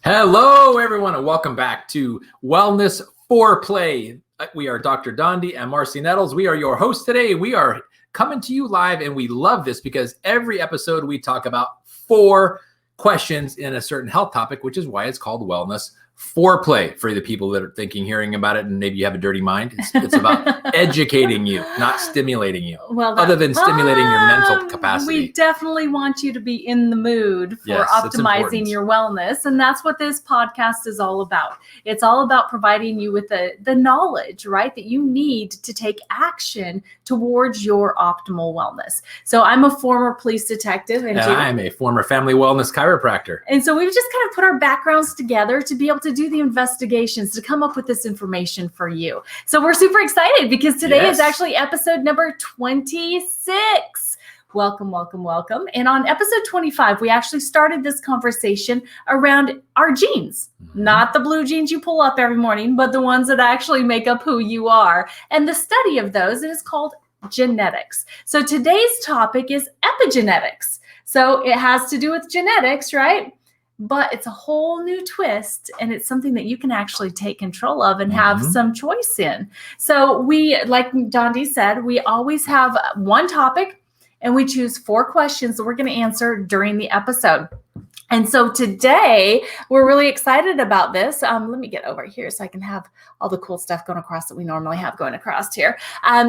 Hello, everyone, and welcome back to Wellness Foreplay. We are Dr. Dondi and Marcy Nettles. We are your hosts today. We are coming to you live, and we love this because every episode we talk about 4 questions in a certain health topic, which is why it's called Wellness Foreplay. For the people that are hearing about it, and maybe you have a dirty mind, it's about educating you, not stimulating you. Well, other than stimulating your mental capacity. We definitely want you to be in the mood for optimizing your wellness. And that's what this podcast is all about. It's all about providing you with the knowledge, right, that you need to take action towards your optimal wellness. So I'm a former police detective. And I'm a former family wellness chiropractor. And so we've just kind of put our backgrounds together to be able to do the investigations, to come up with this information for you. So we're super excited because today is actually episode number 26. Welcome, welcome, welcome. And on episode 25, we actually started this conversation around our genes, not the blue jeans you pull up every morning, but the ones that actually make up who you are. And the study of those is called genetics. So today's topic is epigenetics. So it has to do with genetics, right? But it's a whole new twist, and it's something that you can actually take control of and have some choice in. So we, like Dondi said, we always have one topic, and we choose 4 questions that we're going to answer during the episode. And so today, we're really excited about this. Let me get over here so I can have all the cool stuff going across that we normally have going across here.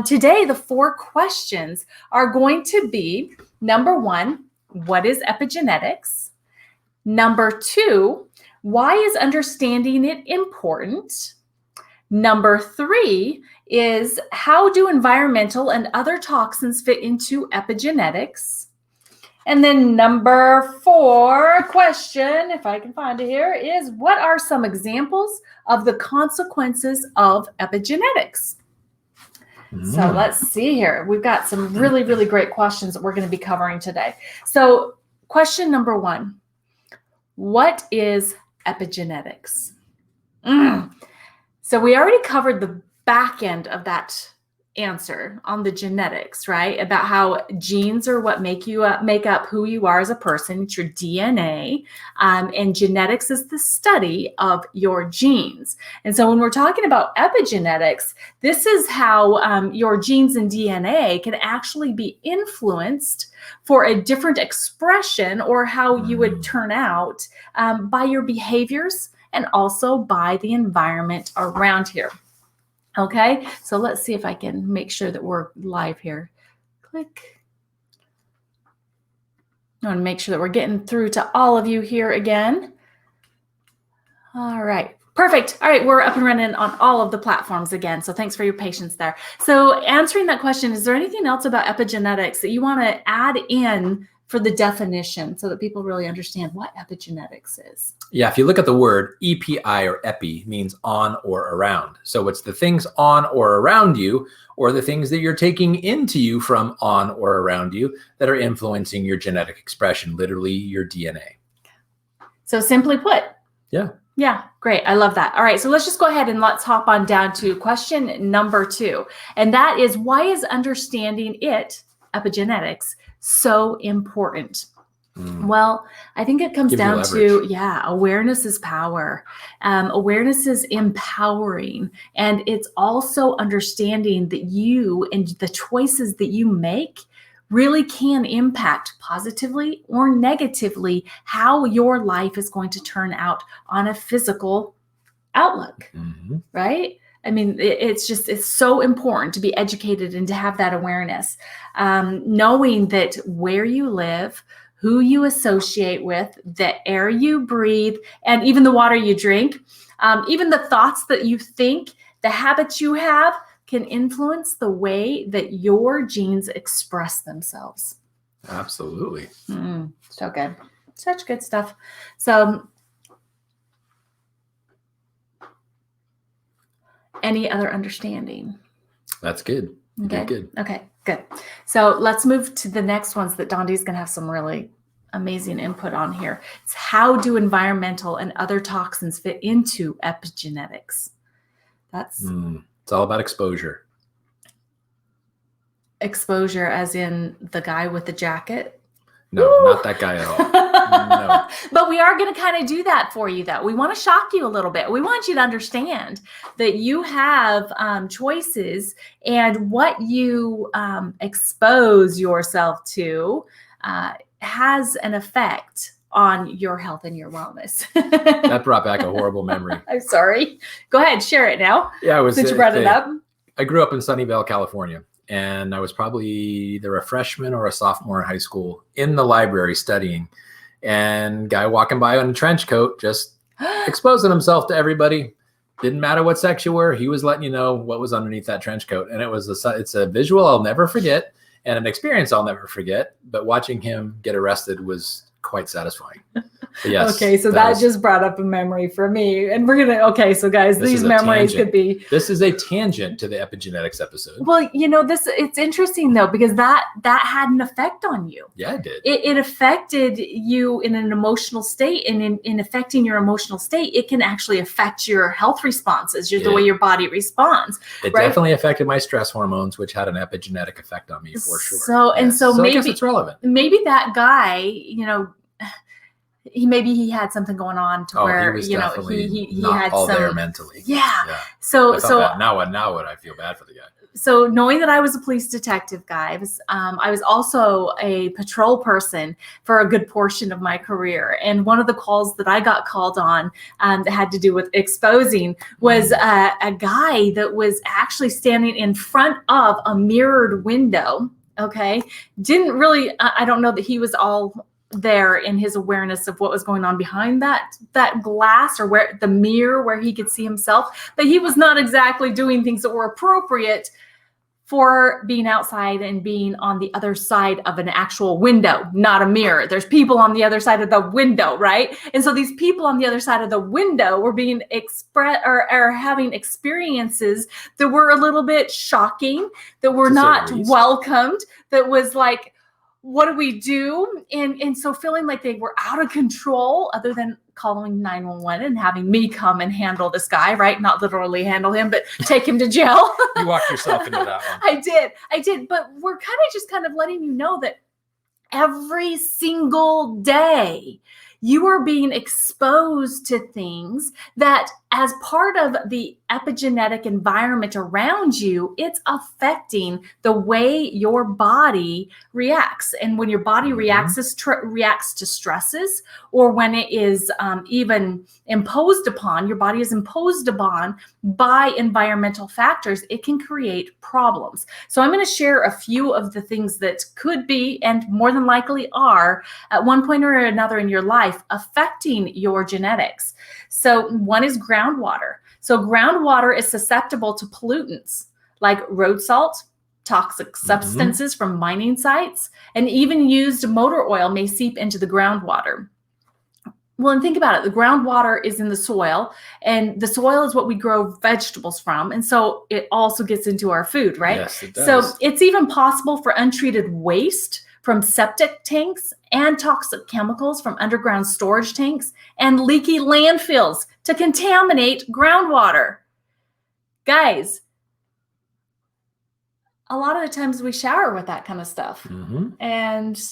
Today, the 4 questions are going to be, number 1, what is epigenetics? Number 2, why is understanding it important? Number 3 is, how do environmental and other toxins fit into epigenetics? And then number 4 question, if I can find it here, is, what are some examples of the consequences of epigenetics? So let's see here. We've got some really, really great questions that we're going to be covering today. So question number 1. What is epigenetics? So we already covered the back end of that answer on the genetics, right? About how genes are what make up who you are as a person. It's your DNA. And genetics is the study of your genes. And so when we're talking about epigenetics, this is how your genes and DNA can actually be influenced for a different expression, or how you would turn out by your behaviors and also by the environment around here. Okay, so let's see if I can make sure that we're live here. Click. I want to make sure that we're getting through to all of you here again. All right. Perfect. All right, we're up and running on all of the platforms again. So thanks for your patience there. So answering that question, is there anything else about epigenetics that you want to add in for the definition so that people really understand what epigenetics is? Yeah, if you look at the word EPI or epi, means on or around. So it's the things on or around you, or the things that you're taking into you from on or around you, that are influencing your genetic expression, literally your DNA. So simply put. Yeah. Yeah, great. I love that. All right, so let's just go ahead and let's hop on down to question number 2. And that is, why is understanding it, epigenetics, so important? Well, I think it comes down to, awareness is power. Awareness is empowering. And it's also understanding that you and the choices that you make really can impact positively or negatively how your life is going to turn out on a physical outlook, right? I mean, it's so important to be educated and to have that awareness, knowing that where you live, who you associate with, the air you breathe, and even the water you drink, even the thoughts that you think, the habits you have, can influence the way that your genes express themselves. Absolutely. So good. Such good stuff. So any other understanding? That's good. You did good. Okay, good. So let's move to the next ones that Dondi's going to have some really amazing input on here. It's, how do environmental and other toxins fit into epigenetics? That's... It's all about exposure. Exposure as in the guy with the jacket? No, not that guy at all. No. But we are going to kind of do that for you, though. We want to shock you a little bit. We want you to understand that you have choices, and what you expose yourself to has an effect on your health and your wellness. That brought back a horrible memory. I'm sorry. Go ahead, share it now. Yeah, Since you brought it up. I grew up in Sunnyvale, California, and I was probably either a freshman or a sophomore in high school in the library studying, and guy walking by in a trench coat, just exposing himself to everybody. Didn't matter what sex you were. He was letting you know what was underneath that trench coat. And it's a visual I'll never forget and an experience I'll never forget. But watching him get arrested was quite satisfying. But yes. Okay, so that just brought up a memory for me. And we're going to, okay, so guys, these memories could be. This is a tangent to the epigenetics episode. Well, it's interesting though, because that had an effect on you. Yeah, it did. It affected you in an emotional state, and in affecting your emotional state, it can actually affect your health responses, the way your body responds. It definitely affected my stress hormones, which had an epigenetic effect on me for sure. So maybe I guess it's relevant. Maybe that guy, he had something going on to where he was he not had all some there mentally. Yeah. So now would I feel bad for the guy? So knowing that I was a police detective, guy, I was also a patrol person for a good portion of my career. And one of the calls that I got called on that had to do with exposing was a guy that was actually standing in front of a mirrored window. Okay. Didn't really, I don't know that he was all there in his awareness of what was going on behind that glass, or where the mirror where he could see himself, but he was not exactly doing things that were appropriate for being outside and being on the other side of an actual window, not a mirror. There's people on the other side of the window, right? And so these people on the other side of the window were being or having experiences that were a little bit shocking, that were not welcomed, that was like, what do we do? And so feeling like they were out of control, other than calling 911 and having me come and handle this guy, right? Not literally handle him, but take him to jail. You walked yourself into that one. I did. But we're kind of letting you know that every single day you are being exposed to things that, as part of the epigenetic environment around you, it's affecting the way your body reacts. And when your body reacts to stresses, or when it is even imposed upon, your body is imposed upon by environmental factors, it can create problems. So I'm going to share a few of the things that could be, and more than likely are, at one point or another in your life, affecting your genetics. So one is groundwater. So groundwater is susceptible to pollutants like road salt, toxic substances from mining sites, and even used motor oil may seep into the groundwater. Well, and think about it. The groundwater is in the soil, and the soil is what we grow vegetables from. And so it also gets into our food, right? Yes, it does. So it's even possible for untreated waste from septic tanks and toxic chemicals from underground storage tanks and leaky landfills to contaminate groundwater. Guys, a lot of the times we shower with that kind of stuff. And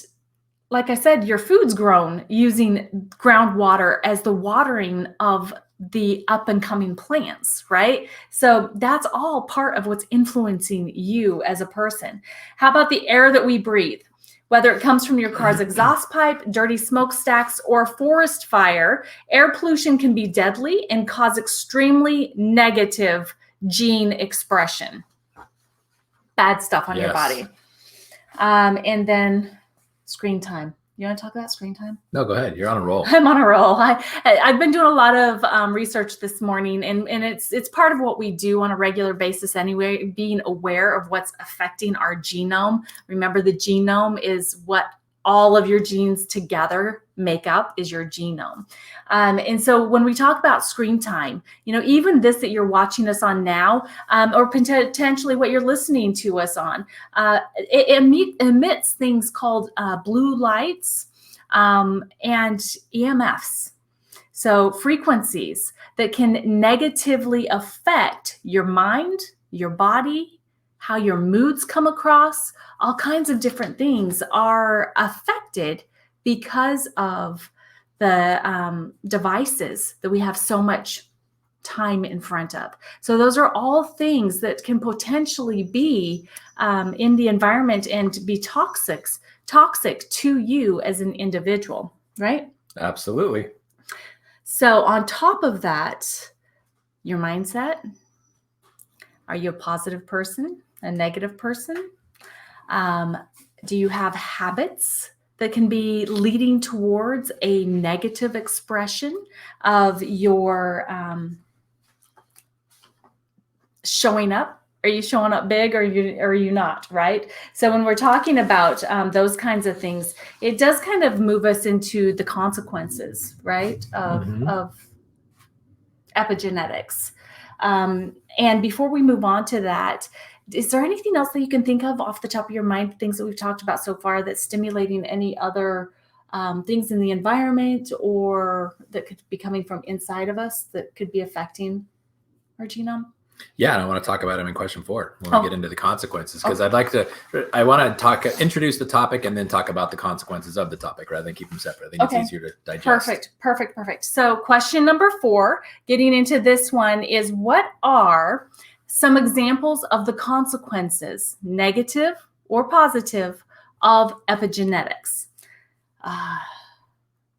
like I said, your food's grown using groundwater as the watering of the up and coming plants, right? So that's all part of what's influencing you as a person. How about the air that we breathe? Whether it comes from your car's exhaust pipe, dirty smokestacks, or forest fire, air pollution can be deadly and cause extremely negative gene expression. Bad stuff on your body. And then screen time. You want to talk about screen time? No, go ahead. You're on a roll. I'm on a roll. I've been doing a lot of research this morning, and it's part of what we do on a regular basis anyway, being aware of what's affecting our genome. Remember, the genome is what all of your genes together make up, is your genome. And so when we talk about screen time, even this that you're watching us on now, or potentially what you're listening to us on, it emits things called blue lights and EMFs. So frequencies that can negatively affect your mind, your body, how your moods come across. All kinds of different things are affected because of the devices that we have so much time in front of. So those are all things that can potentially be in the environment and be toxic to you as an individual, right? Absolutely. So on top of that, your mindset. Are you a positive person, a negative person? Do you have habits that can be leading towards a negative expression of your showing up? Are you showing up big or are you not, right? So when we're talking about those kinds of things, it does kind of move us into the consequences, right, of epigenetics. And before we move on to that, is there anything else that you can think of off the top of your mind, things that we've talked about so far that's stimulating any other things in the environment or that could be coming from inside of us that could be affecting our genome? Yeah, and I want to talk about them in question 4 when we get into the consequences, because I want to introduce the topic and then talk about the consequences of the topic rather than keep them separate. I think it's easier to digest. Perfect. So question number 4, getting into this one, is what are some examples of the consequences, negative or positive, of epigenetics?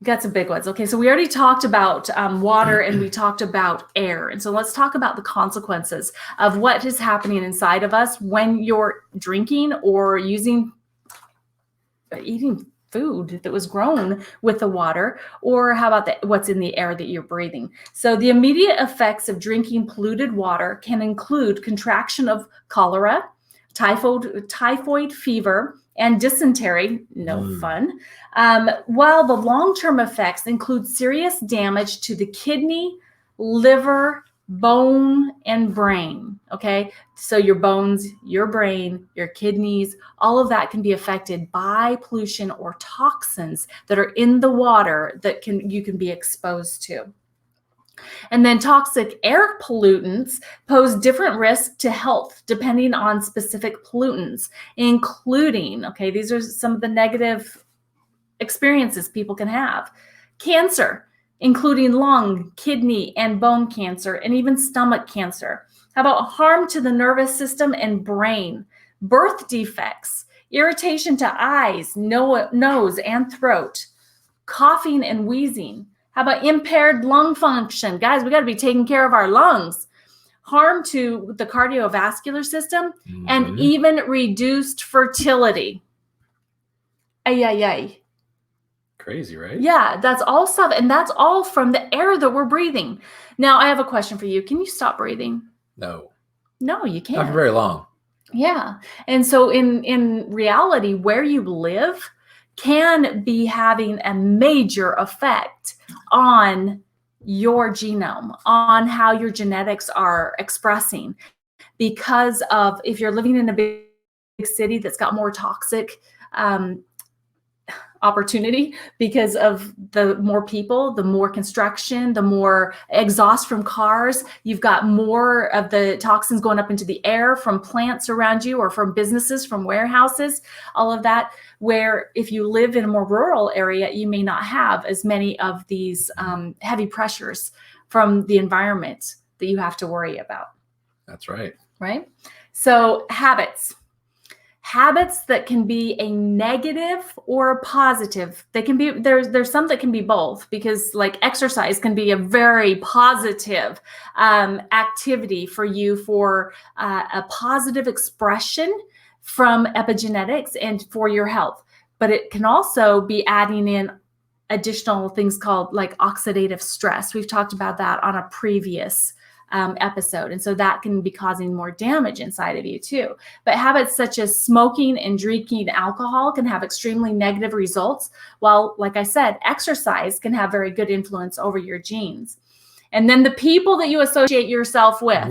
Got some big ones. Okay, so we already talked about water and we talked about air. And so let's talk about the consequences of what is happening inside of us when you're drinking or eating food that was grown with the water, or how about what's in the air that you're breathing. So the immediate effects of drinking polluted water can include contraction of cholera, typhoid fever, and dysentery, no fun, while the long-term effects include serious damage to the kidney, liver, bone, and brain, okay? So your bones, your brain, your kidneys, all of that can be affected by pollution or toxins that are in the water that you can be exposed to. And then toxic air pollutants pose different risks to health depending on specific pollutants, including, okay, these are some of the negative experiences people can have. Cancer, including lung, kidney, and bone cancer, and even stomach cancer. How about harm to the nervous system and brain? Birth defects, irritation to eyes, nose, and throat, coughing and wheezing. How about impaired lung function? Guys, we got to be taking care of our lungs. Harm to the cardiovascular system, and even reduced fertility. Ay. Crazy, right? Yeah, that's all stuff. And that's all from the air that we're breathing. Now, I have a question for you. Can you stop breathing? No, you can't. not for very long. Yeah. And so in reality, where you live can be having a major effect on your genome, on how your genetics are expressing. Because of, if you're living in a big city that's got more toxic opportunity, because of the more people, the more construction, the more exhaust from cars, you've got more of the toxins going up into the air from plants around you or from businesses, from warehouses, all of that, where if you live in a more rural area, you may not have as many of these heavy pressures from the environment that you have to worry about. That's right. Right? So habits that can be a negative or a positive. They can be, there's some that can be both, because like exercise can be a very positive activity for you, for a positive expression from epigenetics and for your health. But it can also be adding in additional things called like oxidative stress. We've talked about that on a previous episode. And so that can be causing more damage inside of you too. But habits such as smoking and drinking alcohol can have extremely negative results. While, like I said, exercise can have very good influence over your genes. And then the people that you associate yourself with, I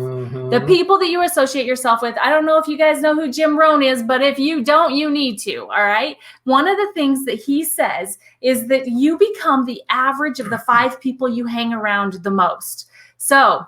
don't know if you guys know who Jim Rohn is, but if you don't, you need to, all right? One of the things that he says is that you become the average of the 5 people you hang around the most. So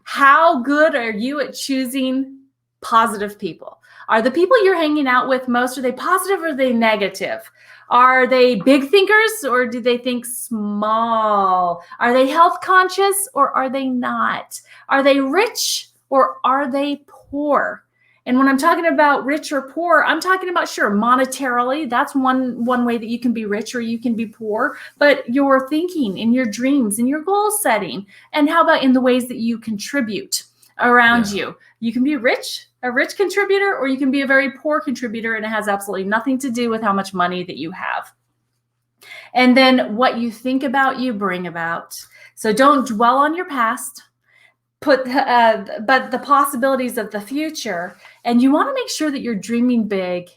how good are you at choosing positive people? Are the people you're hanging out with most, are they positive or are they negative? Are they big thinkers or do they think small? Are they health conscious or are they not? Are they rich or are they poor? And when I'm talking about rich or poor, I'm talking about, sure, monetarily, that's one way that you can be rich or you can be poor, but your thinking and your dreams and your goal setting. And how about in the ways that you contribute around you? You can be a rich contributor, or you can be a very poor contributor, and it has absolutely nothing to do with how much money that you have. And then what you think about, you bring about. So don't dwell on your past. But the possibilities of the future, and you want to make sure that you're dreaming big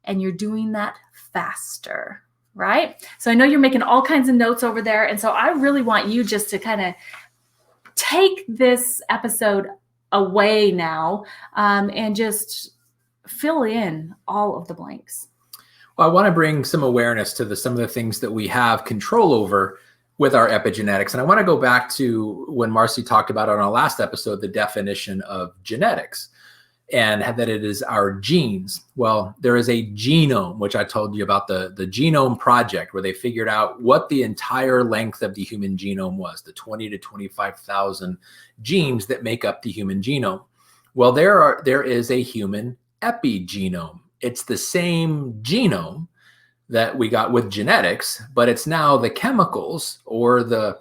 and you're doing that faster, right? So I know you're making all kinds of notes over there, and so I really want you just to kind of take this episode away now and just fill in all of the blanks. Well, I want to bring some awareness to some of the things that we have control over with our epigenetics. And I want to go back to when Marcy talked about on our last episode, the definition of genetics, and that it is our genes. Well, there is a genome, which I told you about, the Genome Project, where they figured out what the entire length of the human genome was, the 20 to 25,000 genes that make up the human genome. Well, there is a human epigenome. It's the same genome that we got with genetics, but it's now the chemicals or the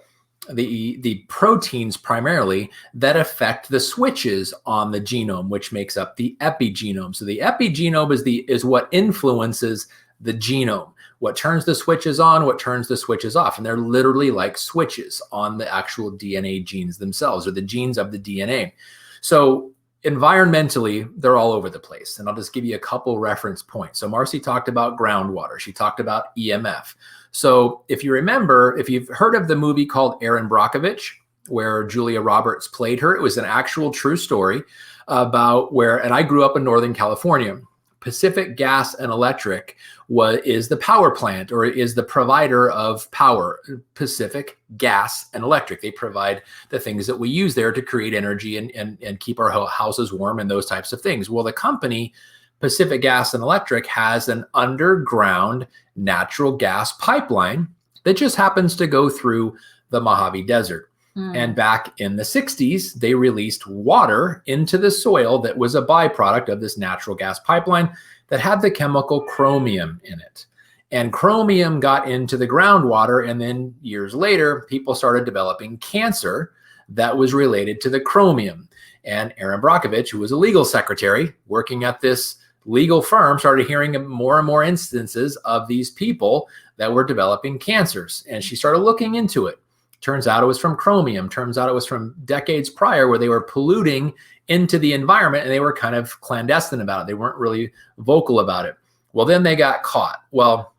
proteins primarily that affect the switches on the genome, which makes up the epigenome. So the epigenome is what influences the genome, what turns the switches on, what turns the switches off. And they're literally like switches on the actual DNA genes themselves, or the genes of the DNA. So environmentally, they're all over the place. And I'll just give you a couple reference points. So Marcy talked about groundwater. She talked about EMF. So if you remember, if you've heard of the movie called Erin Brockovich, where Julia Roberts played her, it was an actual true story about and I grew up in Northern California. Pacific Gas and Electric is the power plant, or is the provider of power. Pacific Gas and Electric. They provide the things that we use there to create energy and keep our houses warm and those types of things. Well, the company Pacific Gas and Electric has an underground natural gas pipeline that just happens to go through the Mojave Desert. And back in the 60s, they released water into the soil that was a byproduct of this natural gas pipeline that had the chemical chromium in it. And chromium got into the groundwater, and then years later, people started developing cancer that was related to the chromium. And Erin Brockovich, who was a legal secretary working at this legal firm, started hearing more and more instances of these people that were developing cancers. And she started looking into it. Turns out it was from chromium. Turns out it was from decades prior, where they were polluting into the environment and they were kind of clandestine about it. They weren't really vocal about it. Well, then they got caught. Well,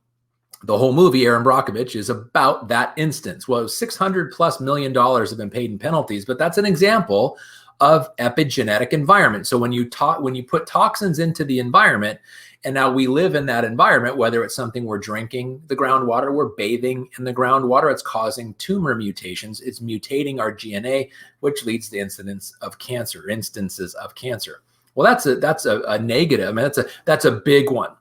the whole movie, Erin Brockovich, is about that instance. Well, $600+ million have been paid in penalties, but that's an example of epigenetic environment. So when you put toxins into the environment, and now we live in that environment, whether it's something we're drinking, the groundwater, we're bathing in the groundwater, it's causing tumor mutations, it's mutating our DNA, which leads to instances of cancer. Well, that's a negative. I mean, that's a big one.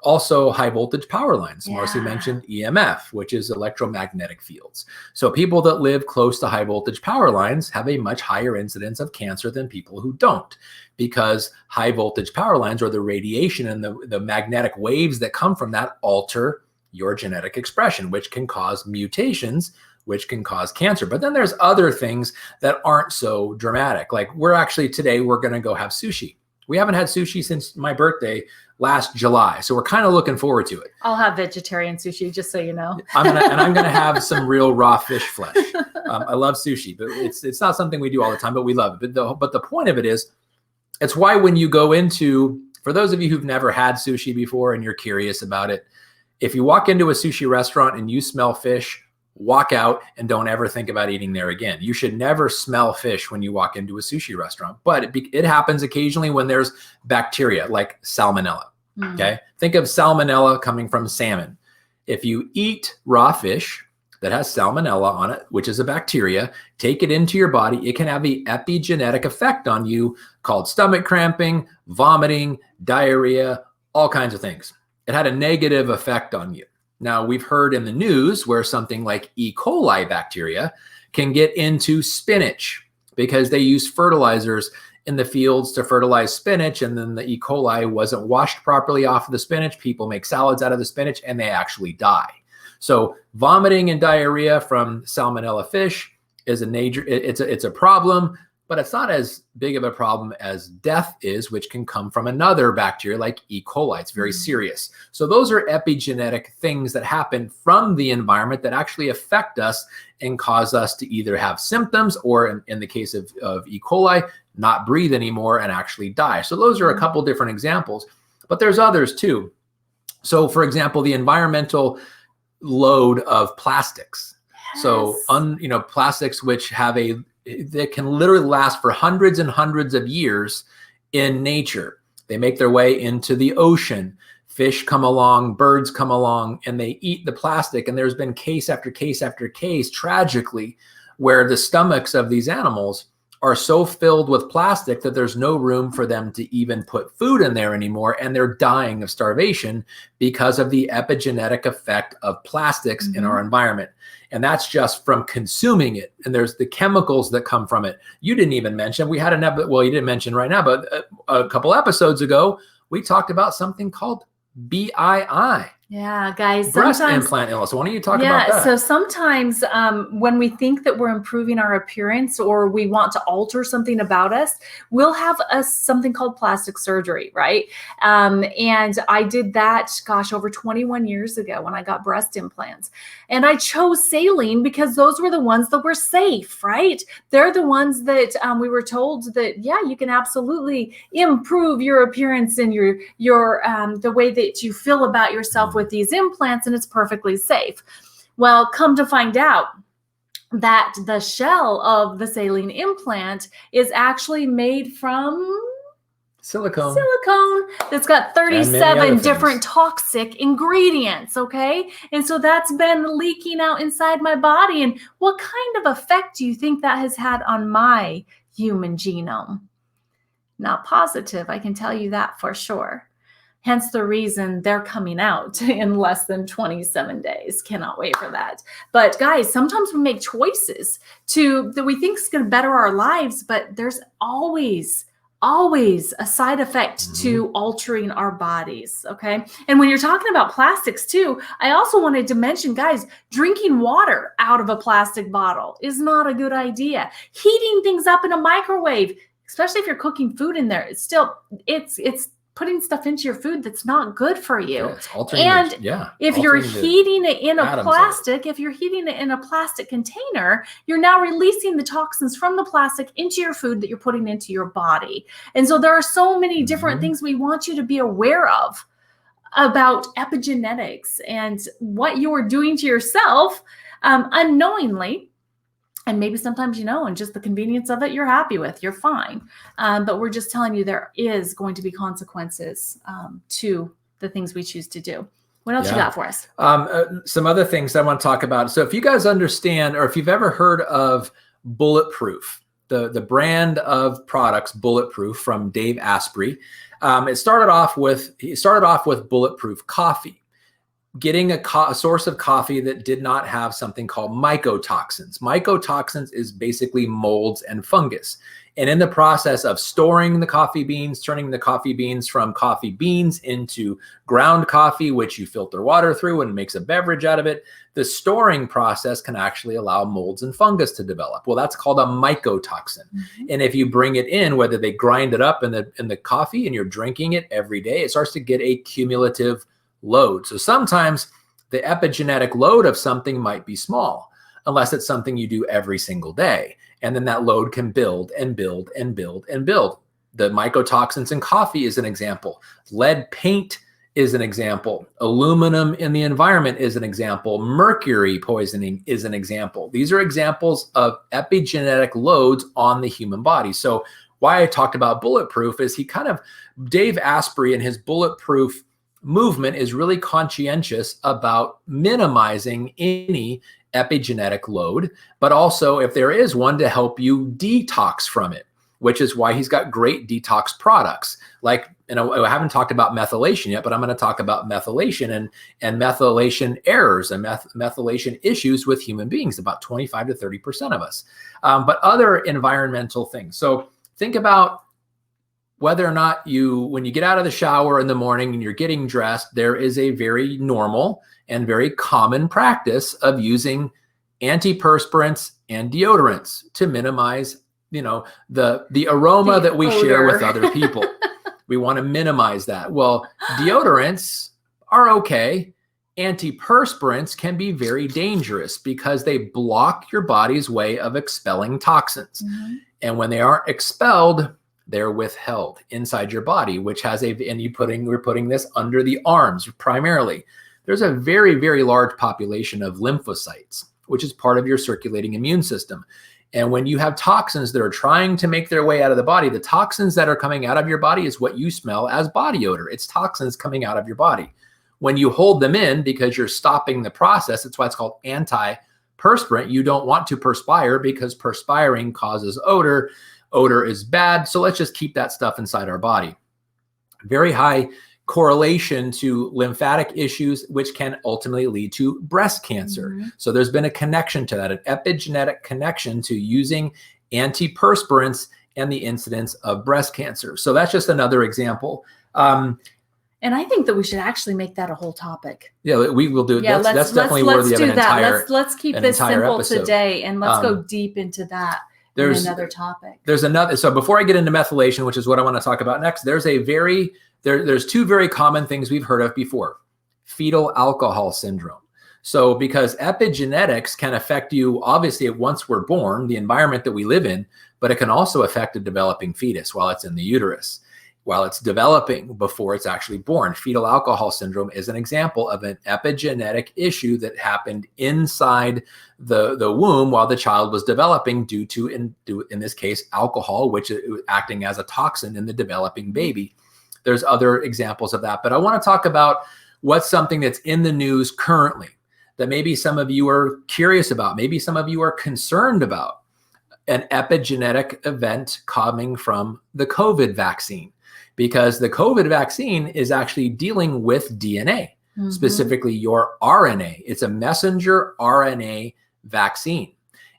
Also, high voltage power lines. Yeah. Marcy mentioned EMF, which is electromagnetic fields. So people that live close to high voltage power lines have a much higher incidence of cancer than people who don't, because high voltage power lines, or the radiation and the magnetic waves that come from that, alter your genetic expression, which can cause mutations, which can cause cancer. But then there's other things that aren't so dramatic. Like today we're going to go have sushi. We haven't had sushi since my birthday last July. So we're kind of looking forward to it. I'll have vegetarian sushi, just so you know. I'm going to have some real raw fish flesh. I love sushi, but it's not something we do all the time, but we love it. But the point of it is, it's why when you go into, for those of you who've never had sushi before and you're curious about it, if you walk into a sushi restaurant and you smell fish, walk out and don't ever think about eating there again. You should never smell fish when you walk into a sushi restaurant, but it happens occasionally when there's bacteria like salmonella. Okay. Think of salmonella coming from salmon. If you eat raw fish that has salmonella on it, which is a bacteria, take it into your body, it can have an epigenetic effect on you called stomach cramping, vomiting, diarrhea, all kinds of things. It had a negative effect on you. Now, we've heard in the news where something like E. coli bacteria can get into spinach because they use fertilizers in the fields to fertilize spinach, and then the E. coli wasn't washed properly off of the spinach. People make salads out of the spinach and they actually die. So vomiting and diarrhea from salmonella fish is it's a problem, but it's not as big of a problem as death is, which can come from another bacteria like E. coli. It's very serious. So those are epigenetic things that happen from the environment that actually affect us and cause us to either have symptoms or in the case of E. coli, not breathe anymore and actually die. So those are a couple different examples, but there's others too. So for example, the environmental load of plastics. Yes. So plastics which that can literally last for hundreds and hundreds of years in nature. They make their way into the ocean. Fish come along, birds come along, and they eat the plastic. And there's been case after case after case, tragically, where the stomachs of these animals are so filled with plastic that there's no room for them to even put food in there anymore. And they're dying of starvation because of the epigenetic effect of plastics in our environment. And that's just from consuming it. And there's the chemicals that come from it. You didn't even mention, you didn't mention right now, but a couple episodes ago, we talked about something called BII. Yeah, guys. Breast implant illness. Why don't you talk about that? So sometimes when we think that we're improving our appearance or we want to alter something about us, we'll have something called plastic surgery, right? And I did that, over 21 years ago when I got breast implants. And I chose saline because those were the ones that were safe, right? They're the ones that we were told that, yeah, you can absolutely improve your appearance and your the way that you feel about yourself with these implants, and it's perfectly safe. Well, come to find out that the shell of the saline implant is actually made from silicone that's got 37 different toxic ingredients, okay? And so that's been leaking out inside my body. And what kind of effect do you think that has had on my human genome? Not positive, I can tell you that for sure. Hence the reason they're coming out in less than 27 days. Cannot wait for that. But guys, sometimes we make choices that we think is going to better our lives, but there's always a side effect to altering our bodies, okay? And when you're talking about plastics too, I also wanted to mention, guys, drinking water out of a plastic bottle is not a good idea. Heating things up in a microwave, especially if you're cooking food in there, it's putting stuff into your food that's not good for you. Yeah, it's altering if you're heating it in a plastic container, you're now releasing the toxins from the plastic into your food that you're putting into your body. And so there are so many different things we want you to be aware of about epigenetics and what you're doing to yourself unknowingly. And maybe sometimes, and just the convenience of it, you're happy with, you're fine. But we're just telling you there is going to be consequences to the things we choose to do. What else you got for us? Some other things I want to talk about. So if you guys understand, or if you've ever heard of Bulletproof, the brand of products Bulletproof from Dave Asprey, he started off with Bulletproof coffee. Getting a source of coffee that did not have something called mycotoxins. Mycotoxins is basically molds and fungus. And in the process of storing the coffee beans, turning the coffee beans from coffee beans into ground coffee, which you filter water through and makes a beverage out of it, the storing process can actually allow molds and fungus to develop. Well, that's called a mycotoxin. And if you bring it in, whether they grind it up in the coffee and you're drinking it every day, it starts to get a cumulative load. So sometimes the epigenetic load of something might be small, unless it's something you do every single day. And then that load can build and build and build and build. The mycotoxins in coffee is an example. Lead paint is an example. Aluminum in the environment is an example. Mercury poisoning is an example. These are examples of epigenetic loads on the human body. So why I talked about Bulletproof is Dave Asprey and his Bulletproof movement is really conscientious about minimizing any epigenetic load, but also if there is one, to help you detox from it, which is why he's got great detox products like and I haven't talked about methylation yet, but I'm going to talk about methylation and methylation errors and methylation issues with human beings, about 25 to 30% of us, but other environmental things. So think about whether or not when you get out of the shower in the morning and you're getting dressed, there is a very normal and very common practice of using antiperspirants and deodorants to minimize, the aroma that we share with other people. We want to minimize that. Well, deodorants are okay. Antiperspirants can be very dangerous because they block your body's way of expelling toxins. Mm-hmm. And when they aren't expelled, they're withheld inside your body, which has we're putting this under the arms primarily. There's a very, very large population of lymphocytes, which is part of your circulating immune system. And when you have toxins that are trying to make their way out of the body, the toxins that are coming out of your body is what you smell as body odor. It's toxins coming out of your body. When you hold them in because you're stopping the process, that's why it's called antiperspirant. You don't want to perspire because perspiring causes odor. Odor is bad. So let's just keep that stuff inside our body. Very high correlation to lymphatic issues, which can ultimately lead to breast cancer. Mm-hmm. So there's been a connection to that, an epigenetic connection to using antiperspirants and the incidence of breast cancer. So that's just another example. And I think that we should actually make that a whole topic. Yeah, we will do it. Yeah, that's definitely worthy of an entire. Let's keep this simple episode today, and let's go deep into that. There's another topic. So before I get into methylation, which is what I want to talk about next, there's two very common things we've heard of before. Fetal alcohol syndrome. So because epigenetics can affect you, obviously, once we're born, the environment that we live in, but it can also affect a developing fetus while it's in the uterus, while it's developing before it's actually born. Fetal alcohol syndrome is an example of an epigenetic issue that happened inside the womb while the child was developing due to, in this case, alcohol, which is acting as a toxin in the developing baby. There's other examples of that, but I want to talk about what's something that's in the news currently that maybe some of you are curious about, maybe some of you are concerned about, an epigenetic event coming from the COVID vaccine, because the COVID vaccine is actually dealing with DNA, mm-hmm. specifically your RNA. It's a messenger RNA vaccine.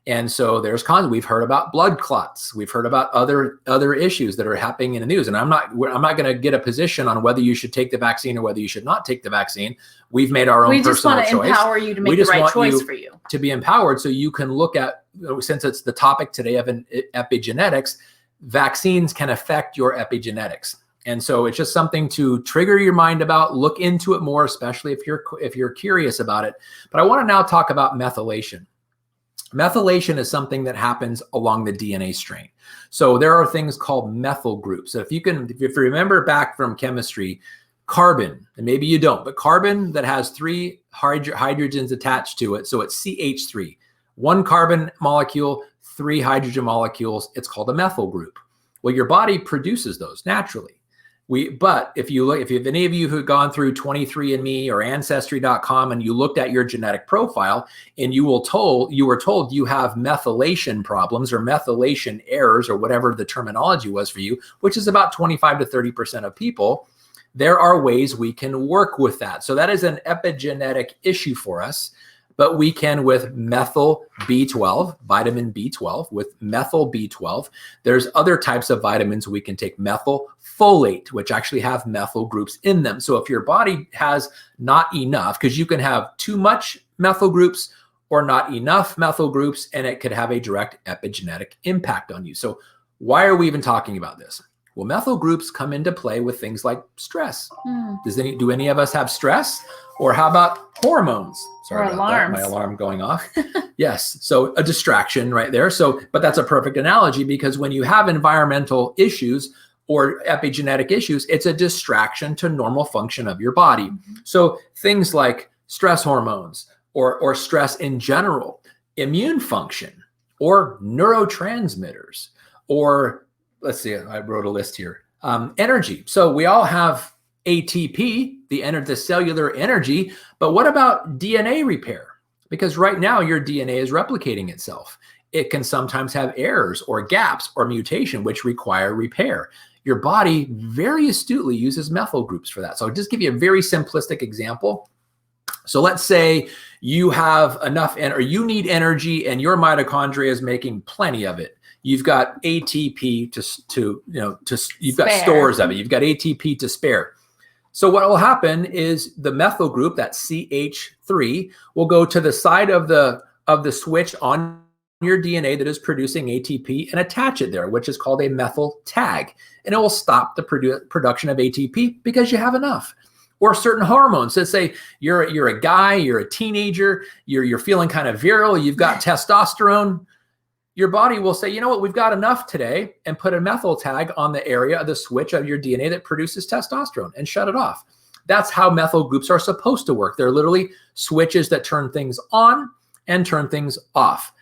And so we've heard about blood clots. We've heard about other issues that are happening in the news. And I'm not going to get a position on whether you should take the vaccine or whether you should not take the vaccine. We've made our own personal choice. We just want to empower you to make the right choice for you. To be empowered so you can look at, since it's the topic today of epigenetics, vaccines can affect your epigenetics. And so it's just something to trigger your mind about, look into it more, especially if you're curious about it. But I want to now talk about methylation. Methylation is something that happens along the DNA strain. So there are things called methyl groups. So if you remember back from chemistry, carbon, and maybe you don't, but carbon that has 3 hydrogens attached to it. So it's CH3, 1 carbon molecule, 3 hydrogen molecules. It's called a methyl group. Well, your body produces those naturally. But if any of you who have gone through 23andMe or Ancestry.com and you looked at your genetic profile and you were told you have methylation problems or methylation errors or whatever the terminology was for you, which is about 25 to 30% of people, there are ways we can work with that. So that is an epigenetic issue for us. But we can with methyl B12, vitamin B12, with methyl B12. There's other types of vitamins we can take, methylfolate, which actually have methyl groups in them. So if your body has not enough, because you can have too much methyl groups or not enough methyl groups, and it could have a direct epigenetic impact on you. So why are we even talking about this? Well, methyl groups come into play with things like stress. Do any of us have stress? Or how about hormones? Sorry about alarms. That. My alarm going off. Yes. So a distraction right there. But that's a perfect analogy because when you have environmental issues or epigenetic issues, it's a distraction to normal function of your body. Mm-hmm. So things like stress hormones or stress in general, immune function or neurotransmitters or let's see, I wrote a list here. Energy. So we all have ATP, the cellular energy, but what about DNA repair? Because right now your DNA is replicating itself. It can sometimes have errors or gaps or mutation, which require repair. your body very astutely uses methyl groups for that. So I'll just give you a very simplistic example. So let's say you have enough or you need energy and your mitochondria is making plenty of it. You've got ATP you've got stores of it. You've got ATP to spare. So what will happen is the methyl group, that CH3, will go to the side of the switch on your DNA that is producing ATP and attach it there, which is called a methyl tag. And it will stop the production of ATP because you have enough. Or certain hormones. Let's say you're a guy, you're a teenager, you're feeling kind of virile, you've got testosterone. Your body will say, you know what, we've got enough today, and put a methyl tag on the area of the switch of your DNA that produces testosterone and shut it off. That's how methyl groups are supposed to work. They're literally switches that turn things on and turn things off.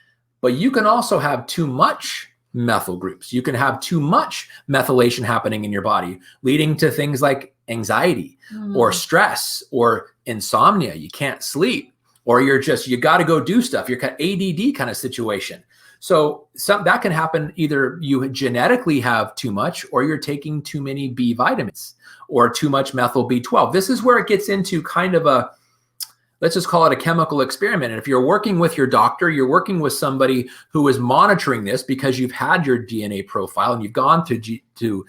But you can also have too much methyl groups. You can have too much methylation happening in your body, leading to things like anxiety or stress or insomnia. You can't sleep, or you got to go do stuff. You're kind of ADD kind of situation. So that can happen. Either you genetically have too much, or you're taking too many B vitamins or too much methyl B12. This is where it gets into kind of let's just call it a chemical experiment. And if you're working with your doctor, you're working with somebody who is monitoring this because you've had your DNA profile and you've gone to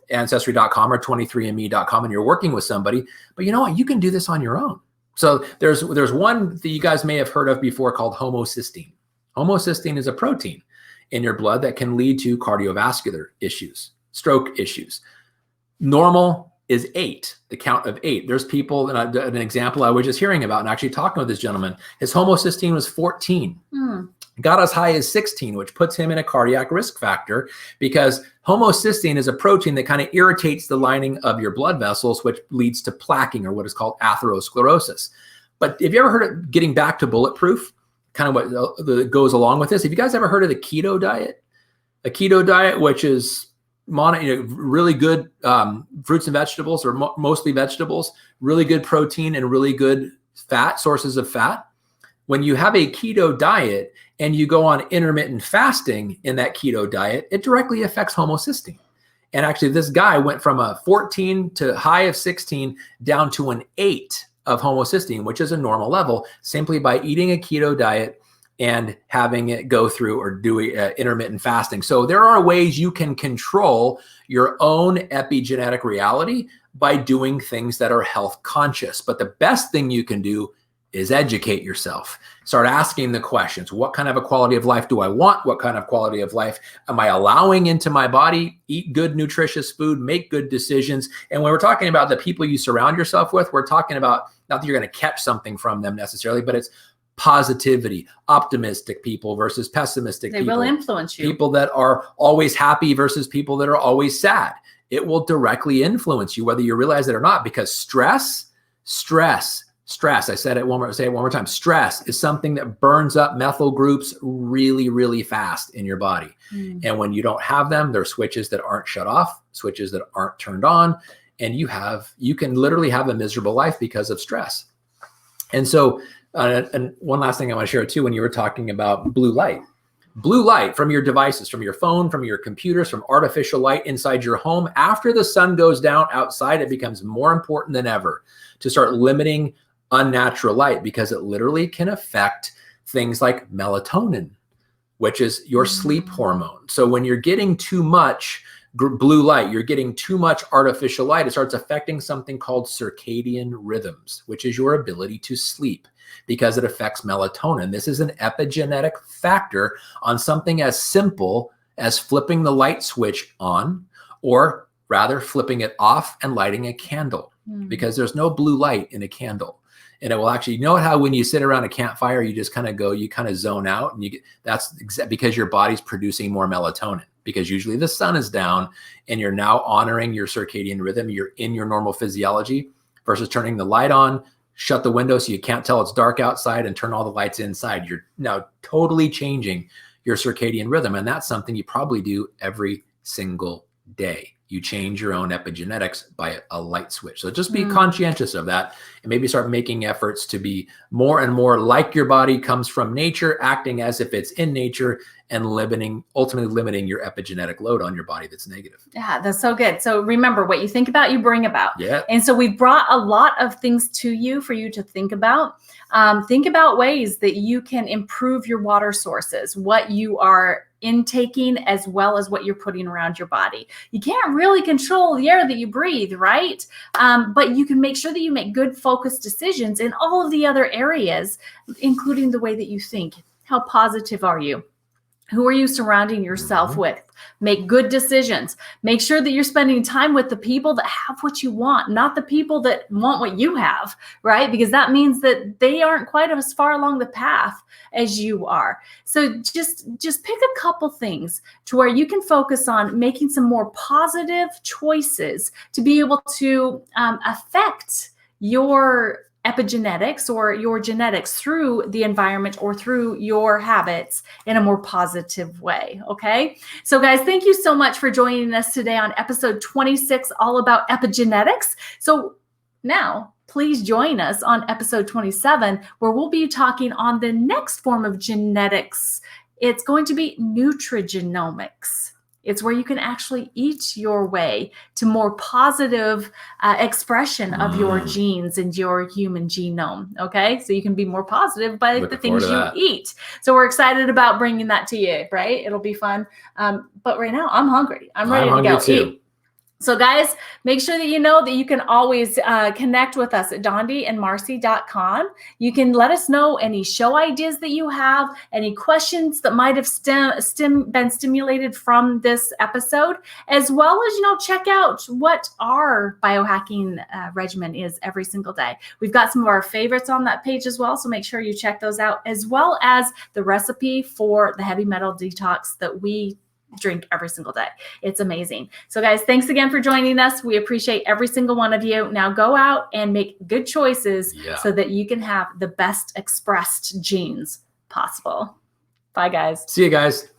Ancestry.com or 23andme.com and you're working with somebody, but you know what? You can do this on your own. So there's one that you guys may have heard of before called homocysteine. Homocysteine is a protein in your blood that can lead to cardiovascular issues, stroke issues. Normal is 8, the count of 8. There's people, and an example I was just hearing about and actually talking with this gentleman, his homocysteine was 14. Got as high as 16, which puts him in a cardiac risk factor because homocysteine is a protein that kind of irritates the lining of your blood vessels, which leads to plaquing, or what is called atherosclerosis. But have you ever heard of, getting back to bulletproof, kind of what goes along with this? Have you guys ever heard of the keto diet? A keto diet, which is really good fruits and vegetables, or mostly vegetables, really good protein and really good fat, sources of fat. When you have a keto diet and you go on intermittent fasting in that keto diet, it directly affects homocysteine. And actually, this guy went from a 14 to high of 16 down to an 8 of homocysteine, which is a normal level, simply by eating a keto diet and having it go through or doing intermittent fasting. So there are ways you can control your own epigenetic reality by doing things that are health conscious. But the best thing you can do is educate yourself. Start asking the questions. What kind of a quality of life do I want? What kind of quality of life am I allowing into my body? Eat good, nutritious food, make good decisions. And when we're talking about the people you surround yourself with, we're talking about not that you're going to catch something from them necessarily, but it's positivity, optimistic people versus pessimistic people. They will influence you. People that are always happy versus people that are always sad. It will directly influence you, whether you realize it or not, because stress, I said it one more time. Stress is something that burns up methyl groups really, really fast in your body. And when you don't have them, there are switches that aren't shut off, switches that aren't turned on, and you can literally have a miserable life because of stress. And so, and one last thing I want to share too, when you were talking about blue light from your devices, from your phone, from your computers, from artificial light inside your home, after the sun goes down outside, it becomes more important than ever to start limiting unnatural light, because it literally can affect things like melatonin, which is your sleep hormone. So when you're getting too much blue light, you're getting too much artificial light, it starts affecting something called circadian rhythms, which is your ability to sleep, because it affects melatonin. This is an epigenetic factor on something as simple as flipping the light switch on, or rather flipping it off and lighting a candle, because there's no blue light in a candle. And it will actually, you know how when you sit around a campfire, you just kind of zone out, and that's because your body's producing more melatonin, because usually the sun is down and you're now honoring your circadian rhythm. You're in your normal physiology, versus turning the light on, shut the window so you can't tell it's dark outside, and turn all the lights inside. You're now totally changing your circadian rhythm. And that's something you probably do every single day. you change your own epigenetics by a light switch. So just be conscientious of that, and maybe start making efforts to be more and more like your body comes from nature, acting as if it's in nature, and ultimately limiting your epigenetic load on your body that's negative. Yeah, that's so good. So remember, what you think about, you bring about. Yeah. And so we've brought a lot of things to you for you to think about. Think about ways that you can improve your water sources, what you are intaking, as well as what you're putting around your body. You can't really control the air that you breathe, right? But you can make sure that you make good focused decisions in all of the other areas, including the way that you think. How positive are you? Who are you surrounding yourself with? Make good decisions. Make sure that you're spending time with the people that have what you want, not the people that want what you have, right? Because that means that they aren't quite as far along the path as you are. So just pick a couple things to where you can focus on making some more positive choices to be able to affect your epigenetics or your genetics through the environment or through your habits in a more positive way. Okay. So guys, thank you so much for joining us today on episode 26, all about epigenetics. So now please join us on episode 27, where we'll be talking on the next form of genetics. It's going to be Nutrigenomics. It's where you can actually eat your way to more positive expression of your genes and your human genome. Okay, so you can be more positive by the things you eat. So we're excited about bringing that to you, right? It'll be fun. But right now, I'm hungry. I'm ready to go eat. So guys, make sure that you know that you can always connect with us at dondiandmarcy.com. You can let us know any show ideas that you have, any questions that might have been stimulated from this episode, as well as, check out what our biohacking regimen is every single day. We've got some of our favorites on that page as well, so make sure you check those out, as well as the recipe for the heavy metal detox that we drink every single day. It's amazing. So guys, thanks again for joining us. We appreciate every single one of you. Now go out and make good choices so that you can have the best expressed genes possible. Bye guys. See you guys.